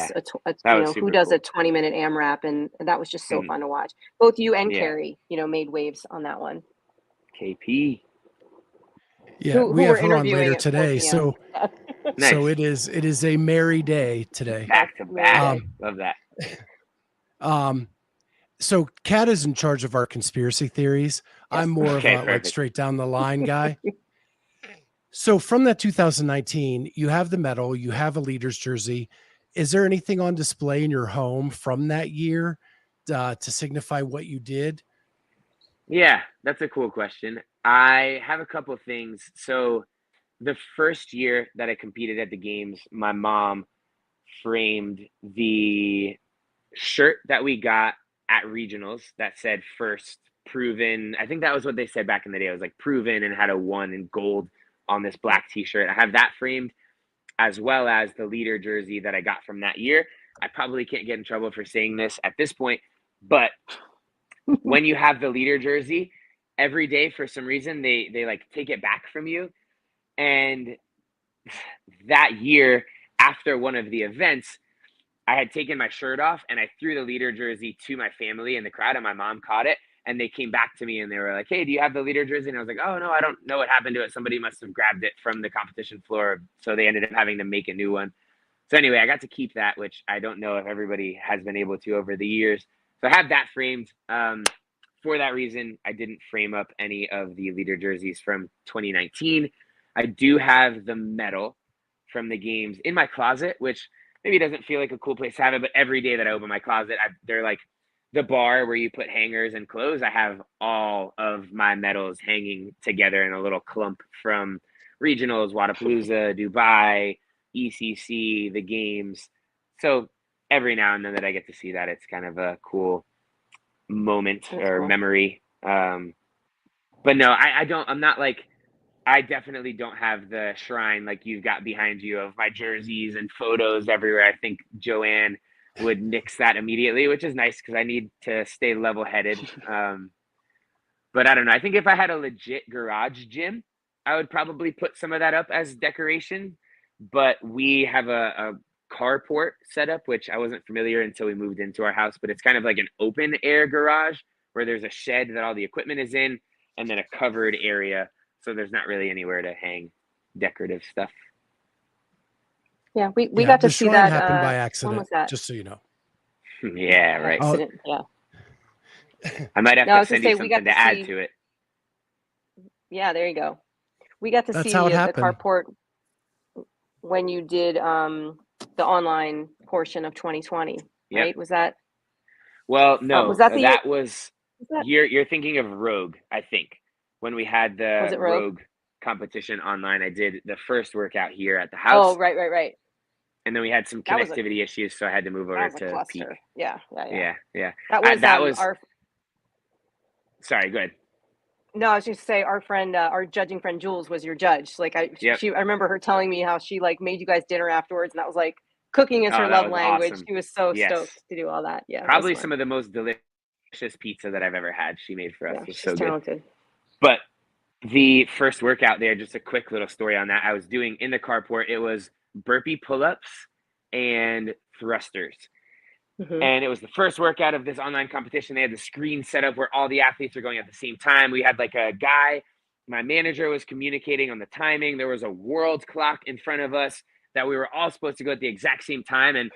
Yeah, who does a 20-minute AMRAP, and that was just so fun to watch. Both you and Carrie, made waves on that one. KP. Yeah, we have her on later today, so nice. So it is a merry day today. Back to back. Love that. So Kat is in charge of our conspiracy theories. Yes. I'm more Okay, of a like perfect. straight down the line guy. So from that 2019, you have the medal, you have a leader's jersey. Is there anything on display in your home from that year to signify what you did? Yeah, that's a cool question. I have a couple things. So the first year that I competed at the games, my mom framed the shirt that we got at regionals that said first proven. I think that was what they said back in the day. It was like proven and had a 1 in gold on this black t-shirt. I have that framed, as well as the leader jersey that I got from that year. I probably can't get in trouble for saying this at this point, but when you have the leader jersey, every day for some reason they like take it back from you. And that year, after one of the events, I had taken my shirt off and I threw the leader jersey to my family in the crowd, and my mom caught it. And they came back to me and they were like, "Hey, do you have the leader jersey?" And I was like, "Oh, no, I don't know what happened to it. Somebody must have grabbed it from the competition floor." So they ended up having to make a new one. So anyway, I got to keep that, which I don't know if everybody has been able to over the years. So I have that framed. For that reason, I didn't frame up any of the leader jerseys from 2019. I do have the medal from the games in my closet, which maybe doesn't feel like a cool place to have it, but every day that I open my closet, they're like the bar where you put hangers and clothes. I have all of my medals hanging together in a little clump from regionals, Wodapalooza, Dubai, ECC, the games. So every now and then that I get to see that, it's kind of a cool moment or cool. memory. But no, I'm not like, I definitely don't have the shrine like you've got behind you of my jerseys and photos everywhere. I think Joann would nix that immediately, which is nice because I need to stay level-headed. But I don't know. I think if I had a legit garage gym, I would probably put some of that up as decoration. But we have a carport setup, which I wasn't familiar until we moved into our house. But it's kind of like an open air garage where there's a shed that all the equipment is in, and then a covered area. So there's not really anywhere to hang decorative stuff. Yeah, we got to the see shrine that. happened by When accident, was that? just so you know. Yeah, right. Accident. Yeah. I might have No, I to was gonna send you say we got something to to add see. to it. Yeah, there you go. We got to That's see how it the happened. carport when you did the online portion of 2020, Yep. right? Was that? Well, no, Was that the year? that was Was that? you're thinking of Rogue, I think. When we had Was the it Rogue? Rogue competition online, I did the first workout here at the Oh, house, right. and then we had some That was a connectivity issues, so I had to move that over was a to Peak. cluster. Yeah. Yeah. That was That was our. sorry. Go ahead. No, I was just say our friend, our judging friend Jules was your judge. Like I remember her telling me how she like made you guys dinner afterwards, and that was like cooking is her Oh, that love was language. awesome. She was so Yes. stoked to do all that. Yeah, that was Probably fun. some of the most delicious pizza that I've ever had. She made for us. Yeah, It was she's so good. talented. But the first workout there, just a quick little story on that. I was doing in the carport. It was burpee pull-ups and thrusters. Mhm. And it was the first workout of this online competition. They had the screen set up where all the athletes are going at the same time. We had like a guy, my manager was communicating on the timing. There was a world clock in front of us that we were all supposed to go at the exact same time. And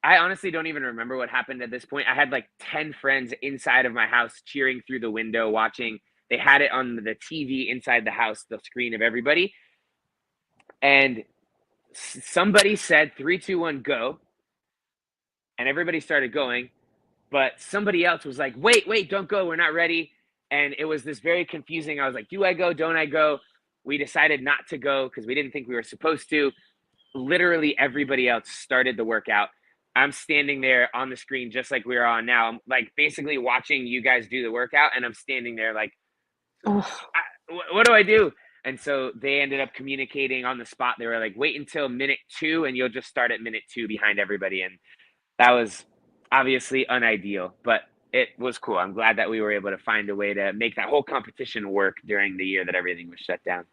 I honestly don't even remember what happened at this point. I had like 10 friends inside of my house cheering through the window, watching. They had it on the TV inside the house, the screen of everybody. And somebody said 3, 2, 1, go. And everybody started going. But somebody else was like, wait, don't go. We're not ready. And it was this very confusing. I was like, do I go? Don't I go? We decided not to go because we didn't think we were supposed to. Literally everybody else started the workout. I'm standing there on the screen just like we're on now. I'm like basically watching you guys do the workout, and I'm standing there like, what do I do? And so they ended up communicating on the spot. They were like, wait until minute 2 and you'll just start at minute 2 behind everybody. And that was obviously unideal, but it was cool. I'm glad that we were able to find a way to make that whole competition work during the year that everything was shut down.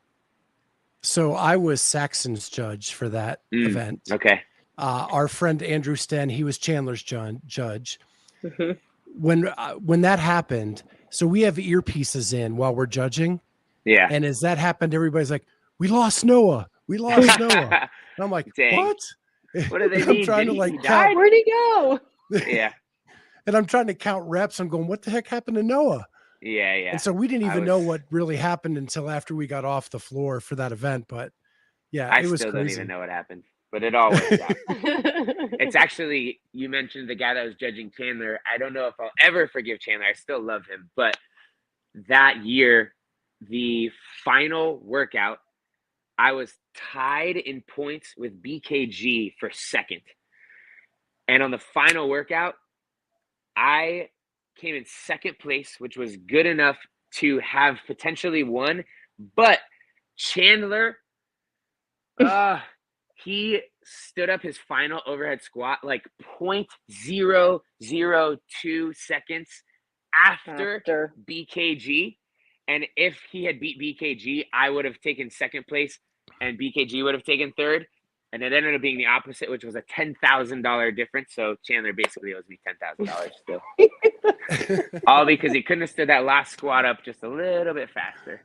So I was Saxon's judge for that event. Okay. Our friend Andrew Sten, he was Chandler's judge. Mhm. When that happened, so we have earpieces in while we're judging. Yeah. And as that happened, everybody's like, we lost Noah. We lost Noah. And I'm like, Dang. what? What do they I'm mean? trying Did to he like die? Where'd he go? Yeah. and I'm trying to count reps. I'm going, what the heck happened to Noah? Yeah. And so we didn't I even know was- what really happened until after we got off the floor for that event. But yeah, I it was still don't crazy. even know what happened, but it all worked out. It's actually, you mentioned the guy that was judging Chandler. I don't know if I'll ever forgive Chandler. I still love him. But that year, the final workout, I was tied in points with BKG for second. And on the final workout, I came in second place, which was good enough to have potentially won. But Chandler, he stood up his final overhead squat like 0.002 seconds after BKG. And if he had beat BKG, I would have taken second place and BKG would have taken third. And it ended up being the opposite, which was a $10,000 difference. So Chandler basically owes me $10,000 still. All because he couldn't have stood that last squat up just a little bit faster.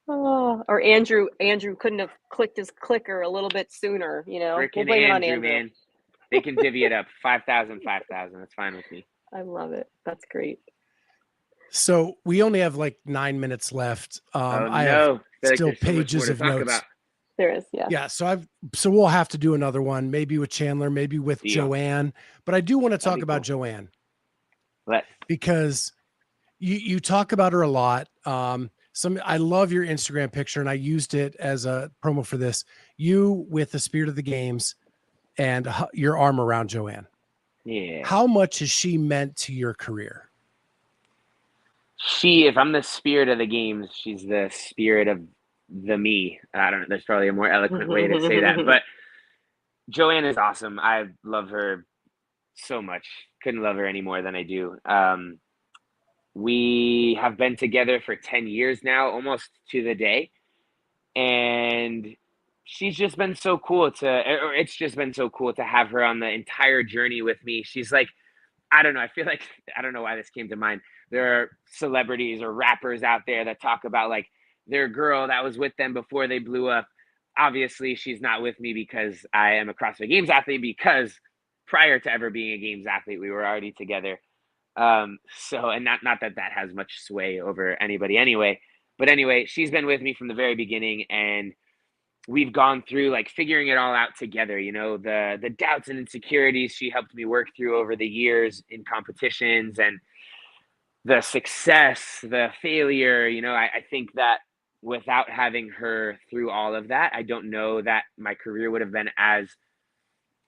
Oh, or Andrew couldn't have clicked his clicker a little bit sooner, you know. Freaking We'll blame it on Andrew. man. They can divvy it up. 5,000, 5,000. That's fine with me. I love it. That's great. So we only have like 9 minutes left. I have still pages of notes. There is, yeah. Yeah, so we'll have to do another one, maybe with Chandler, maybe with Joann. But I do want to talk about Joann. Because you talk about her a lot. I love your Instagram picture, and I used it as a promo for this. You with the spirit of the games and your arm around Joann. Yeah. How much has she meant to your career? If I'm the spirit of the games, she's the spirit of the me. I don't know. There's probably a more eloquent way to say that, but Joann is awesome. I love her so much. Couldn't love her any more than I do. We have been together for 10 years now, almost to the day. And she's just been so cool it's just been so cool to have her on the entire journey with me. She's like, I don't know. I don't know why this came to mind. There are celebrities or rappers out there that talk about like their girl that was with them before they blew up. Obviously, she's not with me because I am a CrossFit Games athlete, because prior to ever being a Games athlete, we were already together. And not that has much sway over anybody anyway. But anyway, she's been with me from the very beginning, and we've gone through like figuring it all out together. You know, the doubts and insecurities she helped me work through over the years in competitions, and the success, the failure. You know, I think that without having her through all of that, I don't know that my career would have been as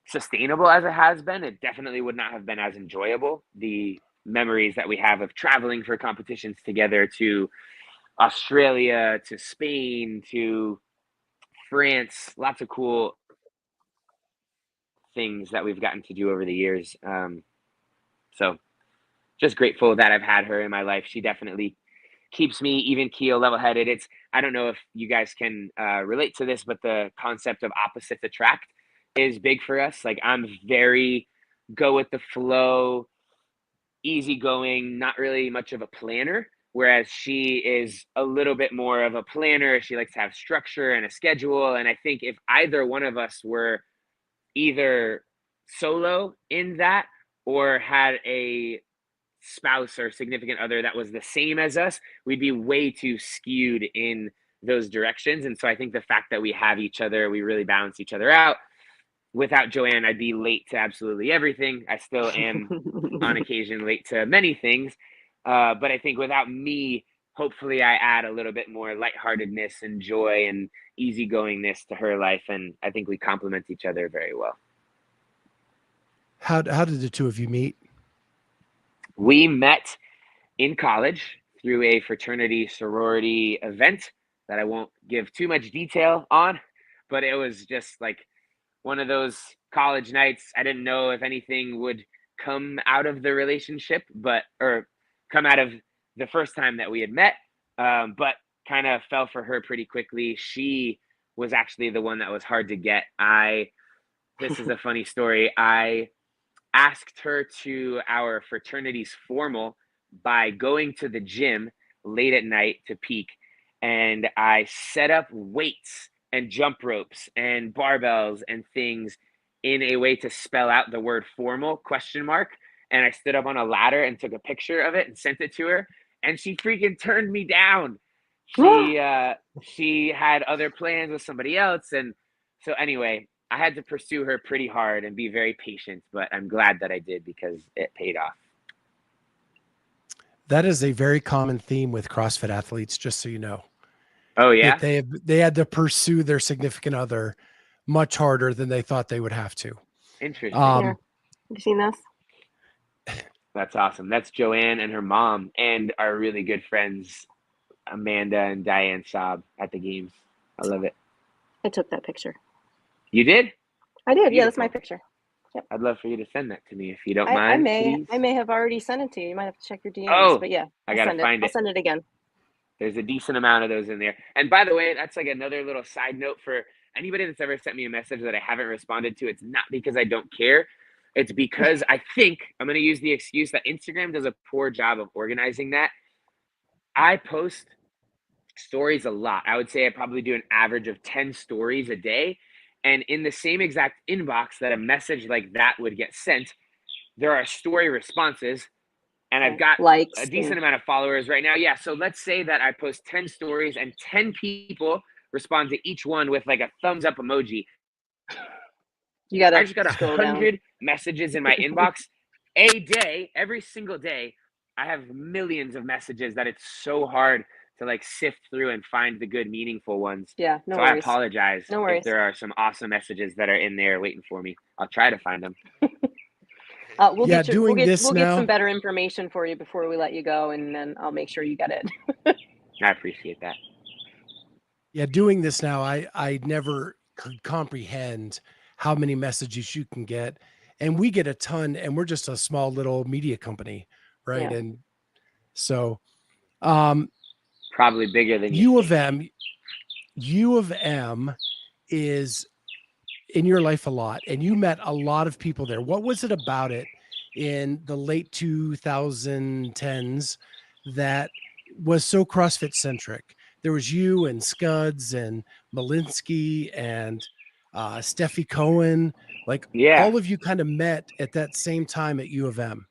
sustainable as it has been. It definitely would not have been as enjoyable. The memories that we have of traveling for competitions together to Australia, to Spain, to France, lots of cool things that we've gotten to do over the years. So just grateful that I've had her in my life. She definitely keeps me even keel, level-headed. I don't know if you guys can relate to this, but the concept of opposites attract is big for us. Like, I'm very go with the flow, easygoing, not really much of a planner, whereas she is a little bit more of a planner. She likes to have structure and a schedule. And I think if either one of us were either solo in that or had a spouse or significant other that was the same as us, we'd be way too skewed in those directions. And so I think the fact that we have each other, we really balance each other out. Without Joann, I'd be late to absolutely everything. I still am on occasion late to many things. But I think without me, hopefully I add a little bit more lightheartedness and joy and easygoingness to her life. And I think we complement each other very well. How did the two of you meet? We met in college through a fraternity sorority event that I won't give too much detail on, but it was just like one of those college nights. I didn't know if anything would come out of the relationship, or come out of the first time that we had met, but kind of fell for her pretty quickly. She was actually the one that was hard to get. This is a funny story. I asked her to our fraternity's formal by going to the gym late at night to peak, and I set up weights and jump ropes and barbells and things in a way to spell out the word formal ? and I stood up on a ladder and took a picture of it and sent it to her, and she freaking turned me down. She had other plans with somebody else, and so anyway, I had to pursue her pretty hard and be very patient, but I'm glad that I did because it paid off. That is a very common theme with CrossFit athletes, just so you know. Oh yeah, that they had to pursue their significant other much harder than they thought they would have to. interesting. Have you seen this? That's awesome. That's Joann and her mom and our really good friends, Amanda and Diane Saab at the games. I love it. I took that picture. You did? I did. Yeah, that's Beautiful. my picture. Yep. I'd love for you to send that to me if you don't I mind. may please. have already sent it to you. You might have to check your DMs. Oh, but yeah, I gotta find it. I'll send it again. There's a decent amount of those in there. And by the way, that's like another little side note for anybody that's ever sent me a message that I haven't responded to. It's not because I don't care. It's because I think I'm going to use the excuse that Instagram does a poor job of organizing that. I post stories a lot. I would say I probably do an average of 10 stories a day. And in the same exact inbox that a message like that would get sent, there are story responses. And I've got likes a decent amount of followers right now. Yeah. So let's say that I post 10 stories and 10 people respond to each one with like a thumbs up emoji. I just got 100 messages in my inbox a day, every single day. I have millions of messages that it's so hard to like sift through and find the good, meaningful ones. Yeah, no so worries. I apologize No worries. if there are some awesome messages that are in there waiting for me. I'll try to find them. We'll get now, some better information for you before we let you go, and then I'll make sure you get it. I appreciate that. Yeah, doing this now, I never could comprehend how many messages you can get. And we get a ton, and we're just a small little media company, right? Yeah. And so probably bigger than U of M is in your life a lot, and you met a lot of people there. What was it about it in the late 2010s that was so CrossFit centric? There was you and Scuds and Malinsky and Steffi Cohen, like all of you kind of met at that same time at U of M.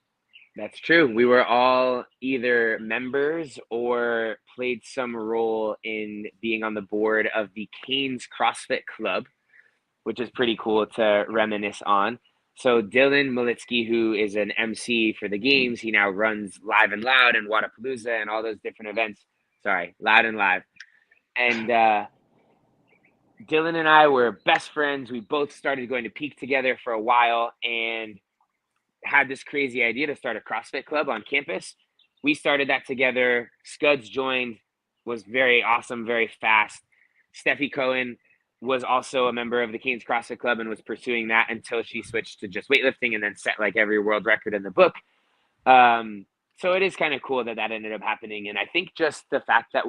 That's true. We were all either members or played some role in being on the board of the Canes CrossFit Club, which is pretty cool to reminisce on. So Dylan Malitsky, who is an MC for the games, he now runs Live and Loud and Wodapalooza and all those different events. Sorry, Loud and Live. And Dylan and I were best friends. We both started going to Peak together for a while and had this crazy idea to start a CrossFit club on campus. We started that together. Scuds joined, was very awesome, very fast. Steffi Cohen was also a member of the Canes CrossFit Club and was pursuing that until she switched to just weightlifting and then set like every world record in the book. So it is kind of cool that ended up happening. And I think just the fact that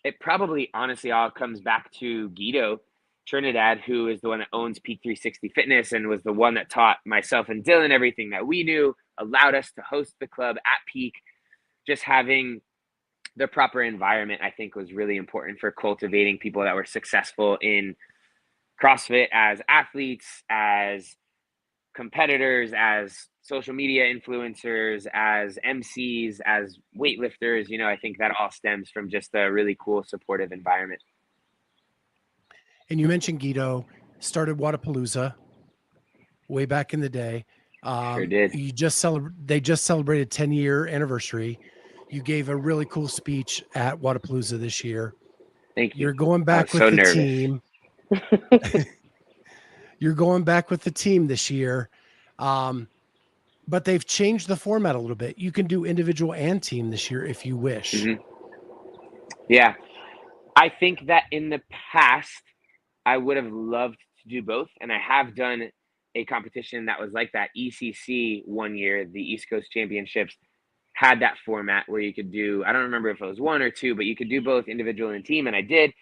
it probably honestly all comes back to Guido Trinidad, who is the one that owns Peak 360 Fitness and was the one that taught myself and Dylan everything that we knew, allowed us to host the club at Peak. Just having the proper environment, I think, was really important for cultivating people that were successful in CrossFit as athletes, as competitors, as social media influencers, as MCs, as weightlifters. You know, I think that all stems from just a really cool, supportive environment. And you mentioned Guido started Wodapalooza way back in the day. Sure did. They just celebrated 10-year anniversary. You gave a really cool speech at Wodapalooza this year. Thank you. You're going back with the team. You're going back with the team this year. But they've changed the format a little bit. You can do individual and team this year if you wish. Mm-hmm. Yeah. I think that in the past, I would have loved to do both. And I have done a competition that was like that. ECC one year, the East Coast Championships, had that format where you could do, I don't remember if it was one or two, but you could do both individual and team. And I did.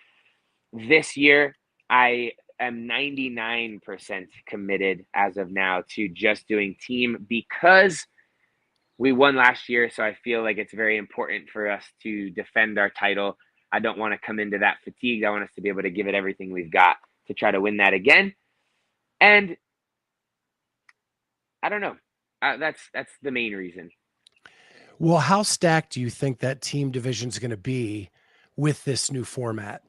This year, I am 99% committed as of now to just doing team because we won last year. So I feel like it's very important for us to defend our title. I don't want to come into that fatigued. I want us to be able to give it everything we've got to try to win that again. And I don't know. That's the main reason. Well, how stacked do you think that team division is going to be with this new format?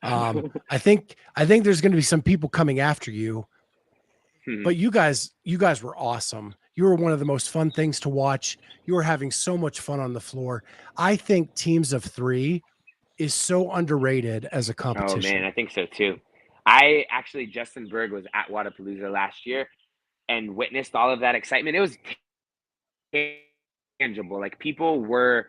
I think there's going to be some people coming after you, but you guys were awesome. You were one of the most fun things to watch. You were having so much fun on the floor. I think teams of 3 is so underrated as a Oh competition. man, I think so too. Justin Berg was at Wodapalooza last year and witnessed all of that excitement. It was tangible. Like, people were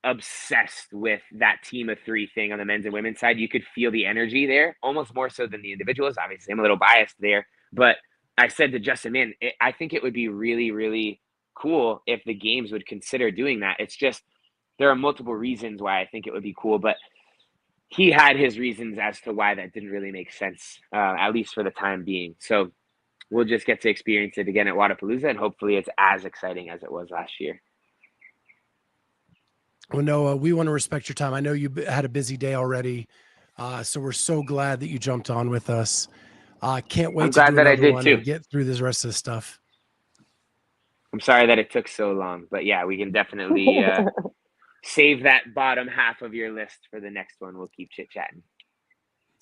obsessed with that team of 3 thing on the men's and women's side. You could feel the energy there, almost more so than the individuals. Obviously, I'm a little biased there, but I said to Justin, man, I think it would be really, really cool if the games would consider doing that. It's just, there are multiple reasons why I think it would be cool, but he had his reasons as to why that didn't really make sense, at least for the time being. So we'll just get to experience it again at Wodapalooza, and hopefully it's as exciting as it was last year. Well, Noah, we want to respect your time. I know you had a busy day already, so we're so glad that you jumped on with us. Can't wait I'm to glad do that I another did one too. and get through this rest of the stuff. I'm sorry that it took so long, but yeah, we can definitely save that bottom half of your list for the next one. We'll keep chit-chatting.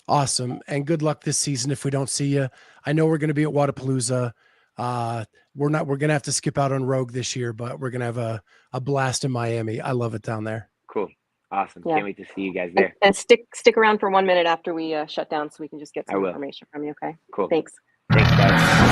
Awesome. And good luck this season if we don't see you. I know we're going to be at Wodapalooza. We're going to have to skip out on Rogue this year, but we're going to have a blast in Miami. I love it down there. Cool. Awesome. Yeah. Can't wait to see you guys there. And stick around for 1 minute after we shut down so we can just get I some will. information from you. Okay. Cool. Thanks. Thanks, guys.